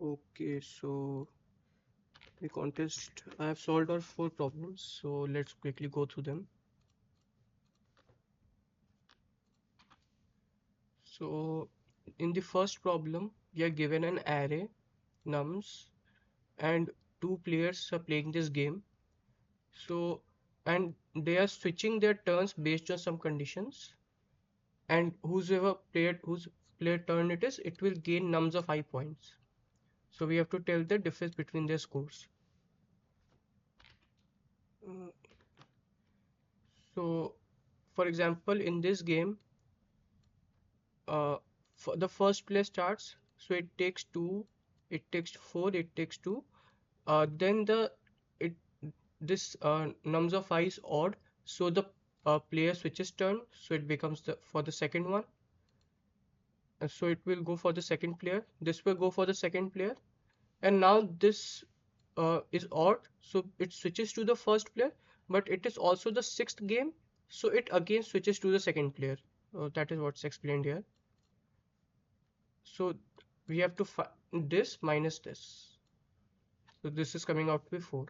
Okay, so the contest, I have solved all 4 problems, so let's quickly go through them. So in the first problem, we are given an array, nums, and 2 players are playing this game. So, and they are switching their turns based on some conditions, and whose player turn it is, it will gain nums of 5 points. So we have to tell the difference between their scores. Mm, So, for example, in this game, uh, for the first player starts, so it takes 2, it takes 4, it takes 2. Then it this nums of 5 is odd, so the player switches turn, so it becomes the for the second one. So it will go for the second player. This will go for the second player, and now this is odd, so it switches to the first player, but it is also the sixth game, so it again switches to the second player. That is what's explained here. So we have to find this minus this. So this is coming out to be 4.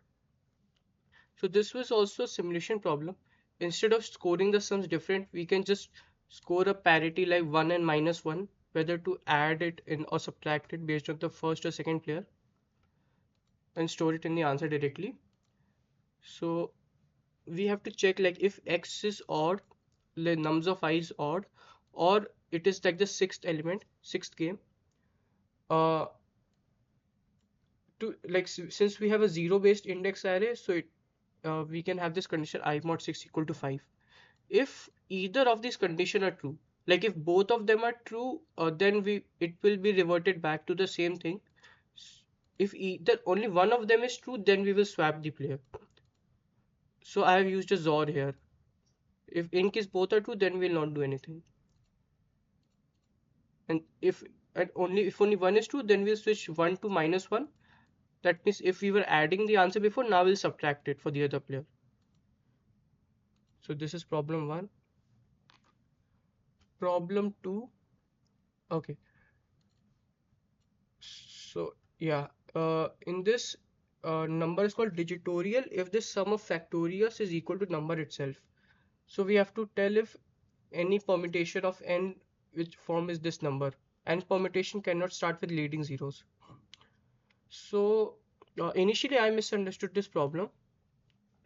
So this was also a simulation problem. Instead of scoring the sums different, we can just score a parity like 1 and minus 1, whether to add it in or subtract it based on the first or second player, and store it in the answer directly. So we have to check like if x is odd, the nums of I is odd, or it is like the sixth element, sixth game. Uh, to like since we have a zero based index array, so we can have this condition I mod 6 equal to 5. If either of these condition are true, like if both of them are true, then it will be reverted back to the same thing. If either only one of them is true, then we will swap the player. So I have used a XOR here. If in case both are true, then we'll not do anything. And if only one is true, then we'll switch 1 to minus 1. That means if we were adding the answer before, now we'll subtract it for the other player. So this is problem 1. Problem 2. Okay. So yeah, in this number is called digitorial if the sum of factorials is equal to number itself. So we have to tell if any permutation of n which form is this number, and permutation cannot start with leading zeros. So initially I misunderstood this problem,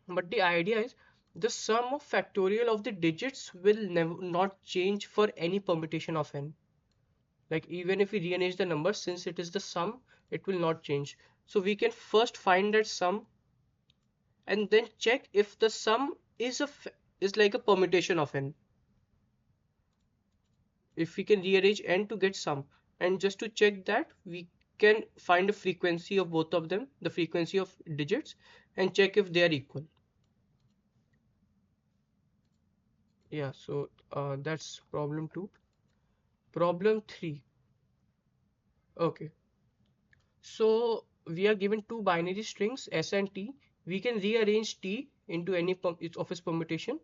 but the idea is the sum of factorial of the digits will never not change for any permutation of n. Like even if we rearrange the numbers, since it is the sum, it will not change. So we can first find that sum and then check if the sum is like a permutation of n. If we can rearrange n to get sum, and just to check that, we can find the frequency of both of them, the frequency of digits, and check if they are equal. Yeah, so that's problem 2. Problem 3. Okay. So we are given 2 binary strings S and T. We can rearrange T into any of its permutation,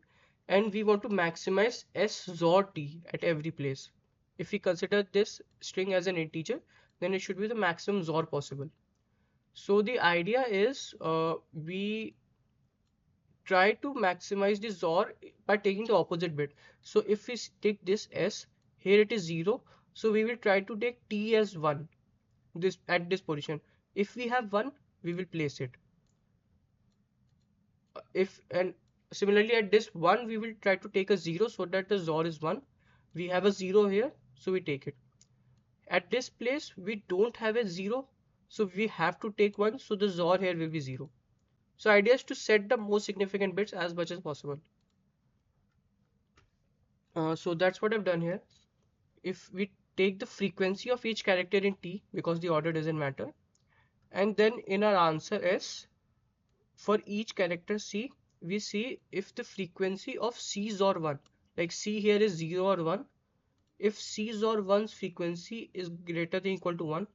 and we want to maximize S XOR T at every place. If we consider this string as an integer, then it should be the maximum XOR possible. So the idea is we try to maximize the XOR by taking the opposite bit. So if we take this S, here it is 0, so we will try to take T as 1 this at this position. If we have 1, we will place it. If and similarly at this 1, we will try to take a 0 so that the XOR is 1. We have a 0 here, so we take it. At this place we don't have a 0, so we have to take 1, so the XOR here will be 0. So idea is to set the most significant bits as much as possible. So that's what I've done here. If we take the frequency of each character in T, because the order doesn't matter, and then in our answer S, for each character C, we see if the frequency of C is or 1. Like C here is 0 or 1. If C is or 1's frequency is greater than equal to 1,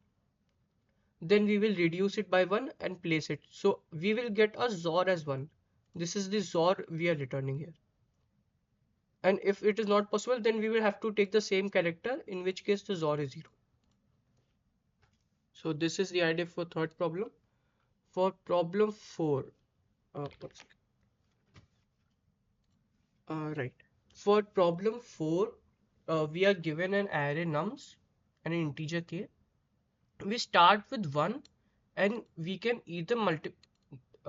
then we will reduce it by 1 and place it. So we will get a XOR as 1. This is the XOR we are returning here. And if it is not possible, then we will have to take the same character, in which case the XOR is 0. So this is the idea for third problem. For problem 4, one second. Right. For problem 4, we are given an array nums and an integer k. We start with 1 and we can either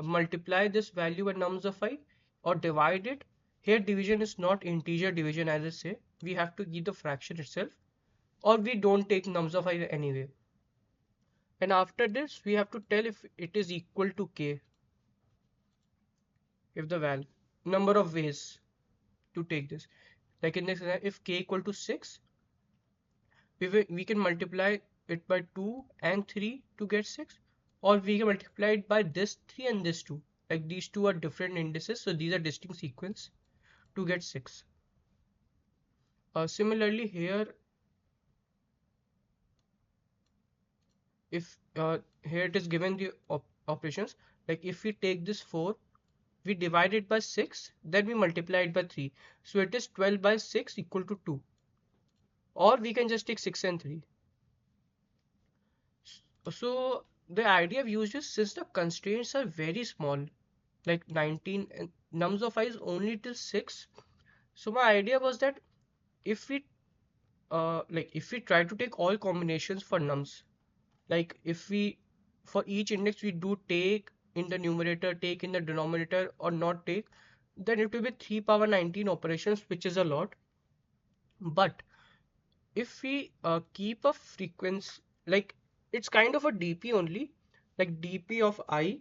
multiply this value by nums of I or divide it. Here division is not integer division as I say. We have to give the fraction itself, or we don't take nums of I anyway. And after this we have to tell if it is equal to k, if the value, number of ways to take this. Like in this, if k equal to 6, we can multiply it by 2 and 3 to get 6, or we can multiply it by this 3 and this 2. Like these two are different indices, so these are distinct sequence to get 6. Similarly here, if here it is given the operations, like if we take this 4, we divide it by 6, then we multiply it by 3, so it is 12 by 6 equal to 2, or we can just take 6 and 3. So the idea I've used is, since the constraints are very small, like 19 and nums of I is only till 6, so my idea was that if we if we try to take all combinations for nums, like if we for each index we do take in the numerator, take in the denominator, or not take, then it will be 3 power 19 operations, which is a lot. But if we keep a frequency, like it's kind of a DP only, like DP of I,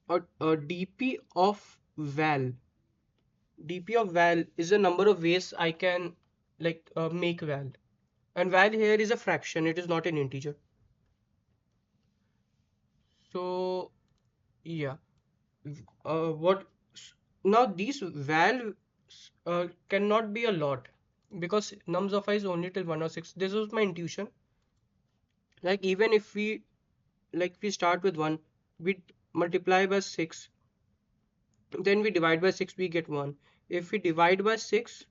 or DP of val. DP of val is a number of ways I can make val, and val here is a fraction, it is not an integer. So yeah, what now these val cannot be a lot, because nums of I is only till 1 or 6. This was my intuition. Like even if we start with 1, we multiply by 6, then we divide by 6, we get 1. If we divide by 6,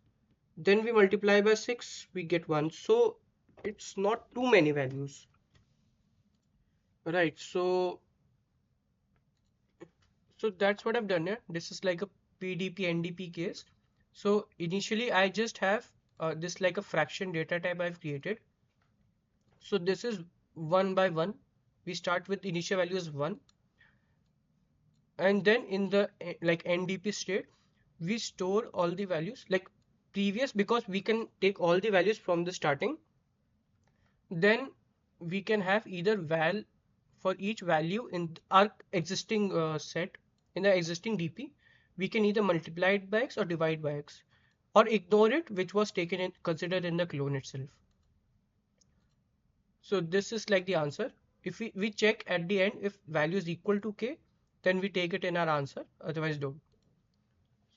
then we multiply by 6, we get 1. So it's not too many values. Right, so that's what I've done here. This is like a PDP NDP case. So initially I just have this like a fraction data type I've created. So this is 1 by 1. We start with initial value is 1, and then in the NDP state we store all the values like previous, because we can take all the values from the starting. Then we can have either val for each value in our existing set, in the existing DP. We can either multiply it by x or divide by x, or ignore it, which was taken in considered in the clone itself. So this is like the answer. If we check at the end if value is equal to k, then we take it in our answer, otherwise don't.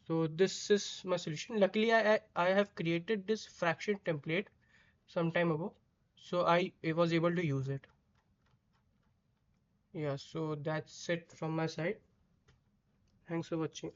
So this is my solution. Luckily I have created this fraction template some time ago, so I was able to use it. Yeah, so that's it from my side. Thanks for watching.